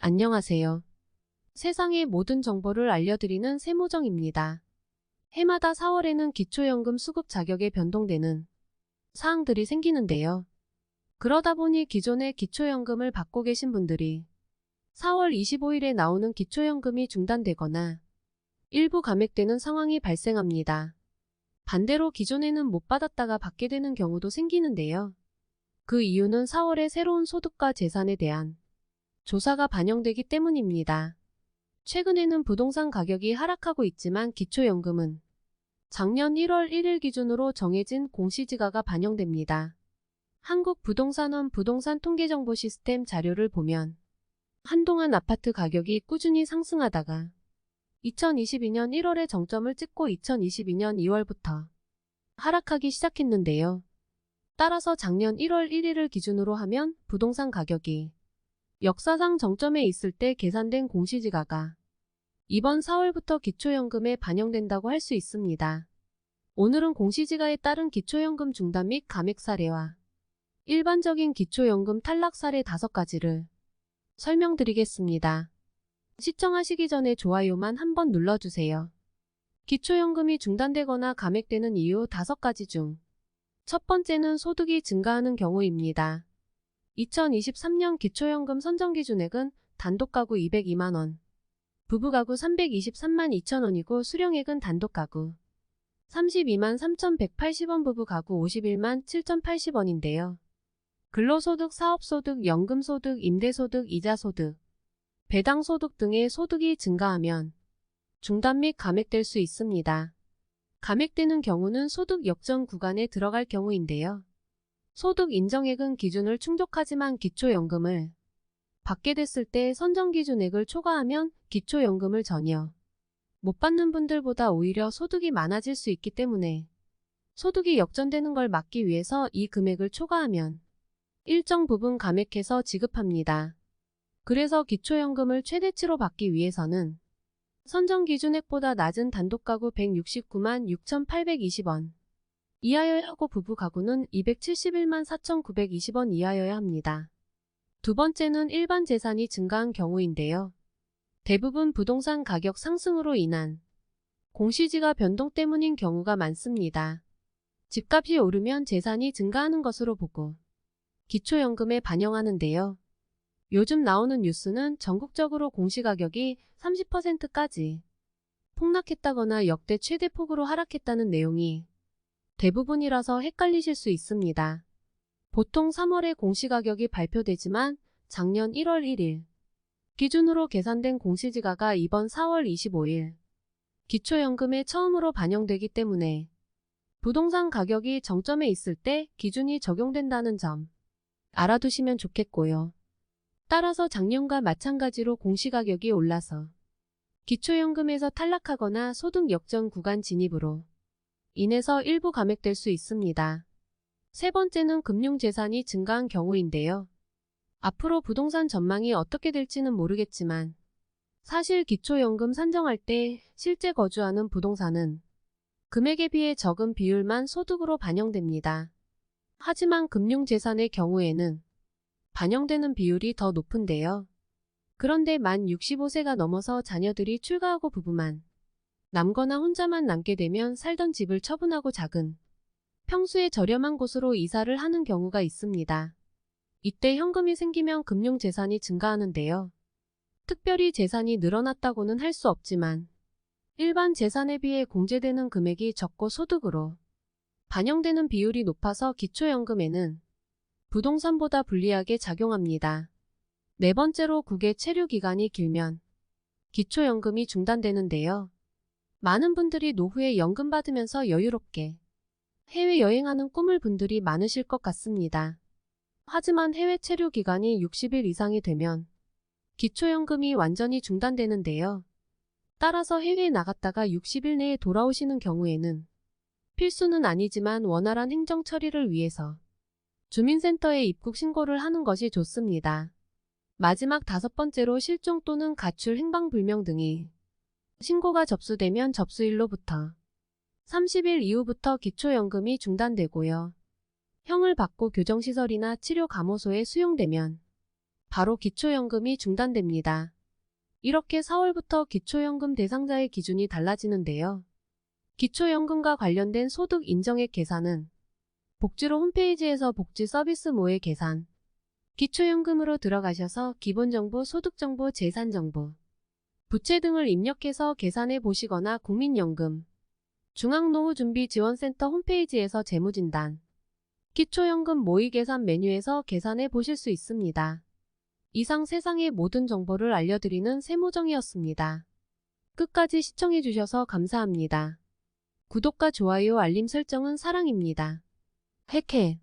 안녕하세요. 세상의 모든 정보를 알려드리는 세무정입니다. 해마다 4월에는 기초연금 수급 자격에 변동되는 사항들이 생기는데요. 그러다 보니 기존의 기초연금을 받고 계신 분들이 4월 25일에 나오는 기초연금이 중단되거나 일부 감액되는 상황이 발생합니다. 반대로 기존에는 못 받았다가 받게 되는 경우도 생기는데요. 그 이유는 4월에 새로운 소득과 재산에 대한 조사가 반영되기 때문입니다. 최근에는 부동산 가격이 하락하고 있지만 기초연금은 작년 1월 1일 기준으로 정해진 공시지가가 반영됩니다. 한국부동산원 부동산 통계정보 시스템 자료를 보면 한동안 아파트 가격이 꾸준히 상승하다가 2022년 1월에 정점을 찍고 2022년 2월부터 하락하기 시작했는데요. 따라서 작년 1월 1일을 기준으로 하면 부동산 가격이 역사상 정점에 있을 때 계산된 공시지가가 이번 4월부터 기초연금에 반영된다고 할 수 있습니다. 오늘은 공시지가에 따른 기초연금 중단 및 감액 사례와 일반적인 기초연금 탈락 사례 5가지를 설명드리겠습니다. 시청하시기 전에 좋아요만 한번 눌러주세요. 기초연금이 중단되거나 감액되는 이유 5가지 중 첫 번째는 소득이 증가하는 경우입니다. 2023년 기초연금 선정기준액은 단독가구 202만원, 부부가구 323만 2천원이고 수령액은 단독가구 32만 3,180원, 부부가구 51만 7,080원인데요. 근로소득, 사업소득, 연금소득, 임대소득, 이자소득, 배당소득 등의 소득이 증가하면 중단 및 감액될 수 있습니다. 감액되는 경우는 소득 역전 구간에 들어갈 경우인데요. 소득 인정액은 기준을 충족하지만 기초연금을 받게 됐을 때 선정기준액을 초과하면 기초연금을 전혀 못 받는 분들보다 오히려 소득이 많아질 수 있기 때문에 소득이 역전되는 걸 막기 위해서 이 금액을 초과하면 일정 부분 감액해서 지급합니다. 그래서 기초연금을 최대치로 받기 위해서는 선정기준액보다 낮은 단독가구 169만 6,820원 이하여야 하고 부부가구는 271만 4,920원 이하여야 합니다. 두 번째는 일반 재산이 증가한 경우인데요. 대부분 부동산 가격 상승으로 인한 공시지가 변동 때문인 경우가 많습니다. 집값이 오르면 재산이 증가하는 것으로 보고 기초연금에 반영하는데요. 요즘 나오는 뉴스는 전국적으로 공시가격이 30%까지 폭락했다거나 역대 최대 폭으로 하락했다는 내용이 대부분이라서 헷갈리실 수 있습니다. 보통 3월에 공시가격이 발표되지만 작년 1월 1일 기준으로 계산된 공시지가가 이번 4월 25일 기초연금에 처음으로 반영되기 때문에 부동산 가격이 정점에 있을 때 기준이 적용된다는 점 알아두시면 좋겠고요. 따라서 작년과 마찬가지로 공시가격이 올라서 기초연금에서 탈락하거나 소득 역전 구간 진입으로 인해서 일부 감액될 수 있습니다. 세 번째는 금융재산이 증가한 경우인데요. 앞으로 부동산 전망이 어떻게 될지는 모르겠지만 사실 기초연금 산정할 때 실제 거주하는 부동산은 금액에 비해 적은 비율만 소득으로 반영됩니다. 하지만 금융재산의 경우에는 반영되는 비율이 더 높은데요. 그런데 만 65세가 넘어서 자녀들이 출가하고 부부만 남거나 혼자만 남게 되면 살던 집을 처분하고 작은 평수의 저렴한 곳으로 이사를 하는 경우가 있습니다. 이때 현금이 생기면 금융재산이 증가하는데요. 특별히 재산이 늘어났다고는 할 수 없지만 일반 재산에 비해 공제되는 금액이 적고 소득으로 반영되는 비율이 높아서 기초연금에는 부동산보다 불리하게 작용합니다. 네 번째로 국외 체류 기간이 길면 기초연금이 중단되는데요. 많은 분들이 노후에 연금 받으면서 여유롭게 해외여행하는 꿈을 분들이 많으실 것 같습니다. 하지만 해외 체류 기간이 60일 이상이 되면 기초연금이 완전히 중단되는데요. 따라서 해외에 나갔다가 60일 내에 돌아오시는 경우에는 필수는 아니지만 원활한 행정 처리를 위해서 주민센터에 입국 신고를 하는 것이 좋습니다. 마지막 5번째로 실종 또는 가출, 행방불명 등이 신고가 접수되면 접수일로부터 30일 이후부터 기초연금이 중단되고요. 형을 받고 교정시설이나 치료감호소에 수용되면 바로 기초연금이 중단됩니다. 이렇게 4월부터 기초연금 대상자의 기준이 달라지는데요. 기초연금과 관련된 소득 인정액 계산은 복지로 홈페이지에서 복지 서비스모의 계산, 기초연금으로 들어가셔서 기본정보, 소득정보, 재산정보, 부채 등을 입력해서 계산해 보시거나 국민연금, 중앙노후준비지원센터 홈페이지에서 재무진단, 기초연금 모의계산 메뉴에서 계산해 보실 수 있습니다. 이상 세상의 모든 정보를 알려드리는 세무정이었습니다. 끝까지 시청해주셔서 감사합니다. 구독과 좋아요, 알림 설정은 사랑입니다. 핵해